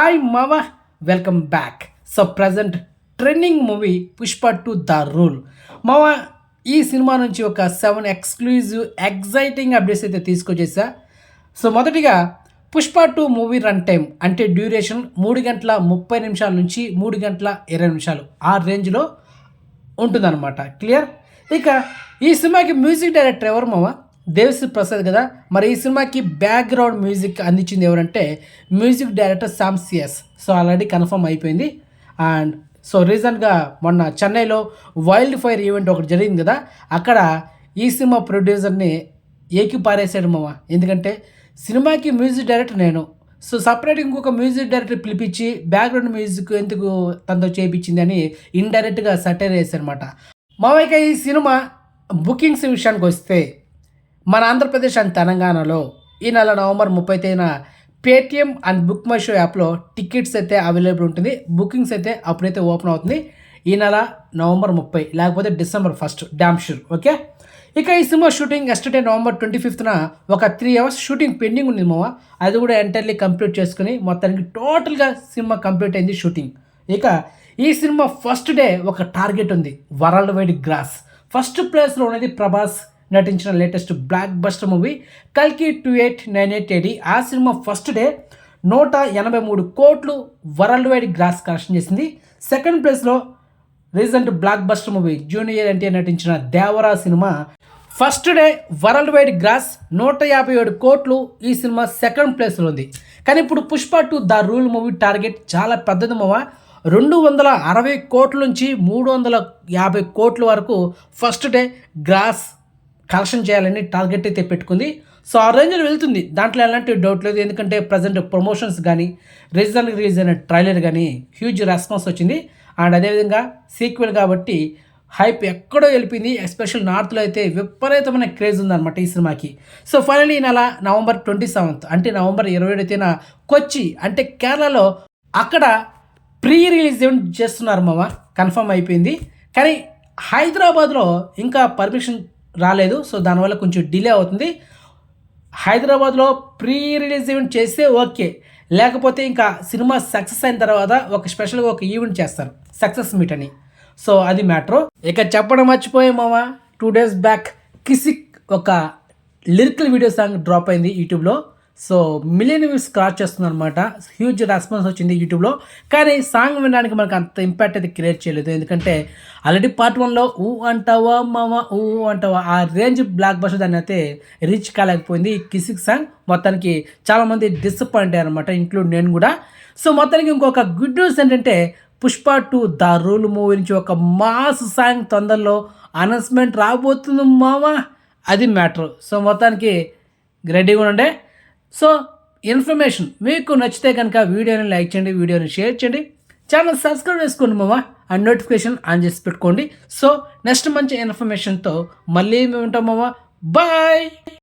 Hi మావా, welcome back. So present trending movie Pushpa 2 the rule. మావా, ఈ సినిమా నుంచి ఒక 7 ఎక్స్క్లూజివ్ ఎగ్జైటింగ్ అప్డేట్స్ అయితే తీసుకొచ్చేసా. సో మొదటిగా పుష్ప 2 మూవీ రన్ టైం అంటే డ్యూరేషన్ 3 గంటల 30 నిమిషాల నుంచి 3 గంటల 20 నిమిషాలు ఆ రేంజ్లో ఉంటుందన్నమాట. క్లియర్. ఇక ఈ సినిమాకి మ్యూజిక్ డైరెక్టర్ ఎవరు మావా? దేవిశ్రీ ప్రసాద్ కదా. మరి ఈ సినిమాకి బ్యాక్గ్రౌండ్ మ్యూజిక్ అందించింది ఎవరంటే music director Sam CS. So already confirm అయిపోయింది. అండ్ సో రీసెంట్గా మొన్న చెన్నైలో వైల్డ్ ఫైర్ ఈవెంట్ ఒకటి జరిగింది కదా, అక్కడ ఈ సినిమా ప్రొడ్యూసర్ని ఏకి పారేసాడు మామ. ఎందుకంటే సినిమాకి మ్యూజిక్ డైరెక్టర్ నేను, సో సపరేట్ ఇంకొక మ్యూజిక్ డైరెక్టర్ పిలిపించి బ్యాక్గ్రౌండ్ మ్యూజిక్ ఎందుకు తనతో చేయించింది అని ఇండైరెక్ట్గా సటైర్ వేసారనమాట మామయ్య. ఈ సినిమా బుకింగ్స్ విషయానికి వస్తే మన ఆంధ్రప్రదేశ్ అండ్ తెలంగాణలో ఈ నెల November 30 Paytm and book my show యాప్లో టికెట్స్ అయితే అవైలబుల్ ఉంటుంది. బుకింగ్స్ అయితే అప్పుడైతే ఓపెన్ అవుతుంది ఈ నెల నవంబర్ 30, లేకపోతే డిసెంబర్ 1 డామ్ షూర్. ఓకే. ఇక ఈ సినిమా షూటింగ్ ఎస్టర్డే నవంబర్ 25 ఒక 3 అవర్స్ షూటింగ్ పెండింగ్ ఉంది మామ. అది కూడా ఎంటైర్లీ కంప్లీట్ చేసుకుని మొత్తానికి టోటల్గా సినిమా కంప్లీట్ అయింది షూటింగ్. ఇక ఈ సినిమా ఫస్ట్ డే ఒక టార్గెట్ ఉంది, వరల్డ్ వైడ్ గ్రాస్. ఫస్ట్ ప్లేస్లో ఉన్నది ప్రభాస్ నటించిన లేటెస్ట్ బ్లాక్ బస్టర్ మూవీ కల్కి 2898 AD. ఆ సినిమా ఫస్ట్ డే 183 కోట్లు వరల్డ్ వైడ్ గ్రాస్ కలెక్షన్ చేసింది. సెకండ్ ప్లేస్లో recent blockbuster movie junior NTR నటించిన దేవరా సినిమా first day worldwide gross 157 కోట్లు. ఈ సినిమా సెకండ్ ప్లేస్లో ఉంది. కానీ ఇప్పుడు Pushpa 2 the rule movie target చాలా పెద్దది మామ. 260 కోట్ల నుంచి 350 కోట్ల వరకు ఫస్ట్ డే గ్రాస్ కలెక్షన్ చేయాలని టార్గెట్ అయితే పెట్టుకుంది. సో ఆ రేంజ్లో వెళ్తుంది, దాంట్లో ఎలాంటి డౌట్ లేదు. ఎందుకంటే ప్రజెంట్ ప్రమోషన్స్ కానీ రీజన్కి రిలీజ్ అయిన ట్రైలర్ కానీ హ్యూజ్ రెస్పాన్స్ వచ్చింది. అండ్ అదేవిధంగా సీక్వెల్ కాబట్టి హైప్ ఎక్కడో వెళ్ళిపోయింది. ఎస్పెషల్ నార్త్లో అయితే విపరీతమైన క్రేజ్ ఉందన్నమాట ఈ సినిమాకి. సో ఫైనల్లీ ఈ నెల నవంబర్ 27 అంటే నవంబర్ 27 కొచ్చి అంటే కేరళలో అక్కడ ప్రీ రిలీజ్ ఈవెంట్ చేస్తున్నారు మామ, కన్ఫర్మ్ అయిపోయింది. కానీ హైదరాబాద్లో ఇంకా పర్మిషన్ రాలేదు. సో దానివల్ల కొంచెం డిలే అవుతుంది. హైదరాబాద్లో ప్రీ రిలీజ్ ఈవెంట్ చేస్తే ఓకే, లేకపోతే ఇంకా సినిమా సక్సెస్ అయిన తర్వాత ఒక స్పెషల్గా ఒక ఈవెంట్ చేస్తారు, సక్సెస్ మీట్ అని. సో అది మ్యాటర్. ఇక చెప్పడం మర్చిపోయాం మామ, 2 days బ్యాక్ కిసిక్ ఒక లిరికల్ వీడియో సాంగ్ డ్రాప్ అయింది యూట్యూబ్లో. సో మిలియన్ వ్యూస్ క్రాస్ చేస్తుంది అనమాట. హ్యూజ్ రెస్పాన్స్ వచ్చింది యూట్యూబ్లో. కానీ సాంగ్ వినడానికి మనకు అంత ఇంపాక్ట్ అయితే క్రియేట్ చేయలేదు. ఎందుకంటే ఆల్రెడీ పార్ట్ 1లో ఊ అంటావా మామ ఊ అంటావా ఆ రేంజ్ బ్లాక్ బస్టర్ దాన్ని అయితే రీచ్ కాలేకపోయింది. ఈ కిసిక్ సాంగ్ మొత్తానికి చాలామంది డిసప్పాయింట్ అయ్యారు అనమాట, ఇంక్లూడ్ నేను కూడా. సో మొత్తానికి ఇంకొక గుడ్ న్యూస్ ఏంటంటే పుష్ప 2 ద రూల్ మూవీ నుంచి ఒక మాస్ సాంగ్ తొందరలో అనౌన్స్మెంట్ రాబోతుంది మామ. అది మ్యాటర్. సో మొత్తానికి రెడీగా ఉండే. సో ఇన్ఫర్మేషన్ మీకు నచ్చితే కనుక వీడియోని లైక్ చేయండి, వీడియోని షేర్ చేయండి, ఛానల్ సబ్స్క్రైబ్ చేసుకోండి మామ, అండ్ నోటిఫికేషన్ ఆన్ చేసి పెట్టుకోండి. సో నెక్స్ట్ మంచి ఇన్ఫర్మేషన్తో మళ్ళీ మేము ఉంటాం మామ. బాయ్.